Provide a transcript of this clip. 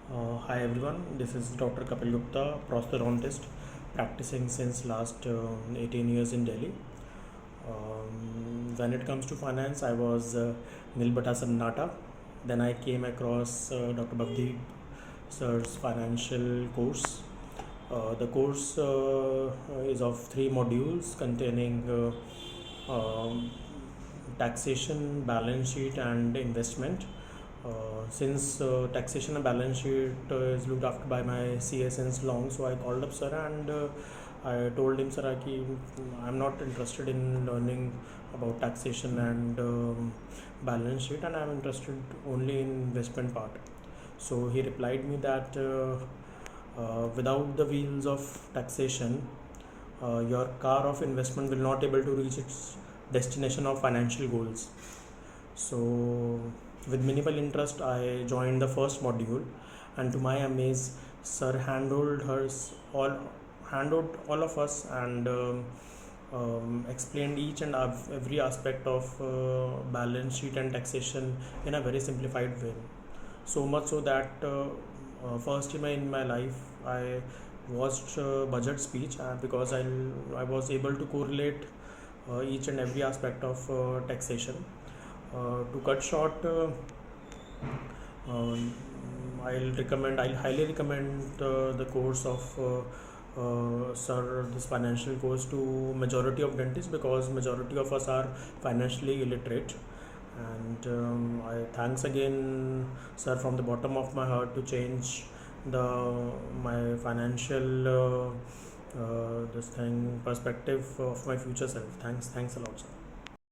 Hi everyone, this is Dr. Kapil Gupta, prosthodontist, practicing since last 18 years in Delhi. When it comes to finance, I was Nilbata Sannata. Then I came across Dr. Bhavdeep sir's financial course. The course is of 3 modules containing taxation, balance sheet, and investment. Since taxation and balance sheet is looked after by my CA since long, so I called up sir and I told him, sir, I'm not interested in learning about taxation and balance sheet, and I'm interested only in investment part. So he replied me that without the wheels of taxation, your car of investment will not able to reach its destination of financial goals. So with minimal interest, I joined the first module, and to my amaze, Sir handled all of us, and explained each and every aspect of balance sheet and taxation in a very simplified way. So much so that first time in my life, I watched budget speech because I was able to correlate each and every aspect of taxation. To cut short, um, I'll highly recommend the course of sir, this financial course to majority of dentists, because majority of us are financially illiterate. And I thanks again sir from the bottom of my heart to change the my financial this thing perspective of my future self. Thanks a lot, sir.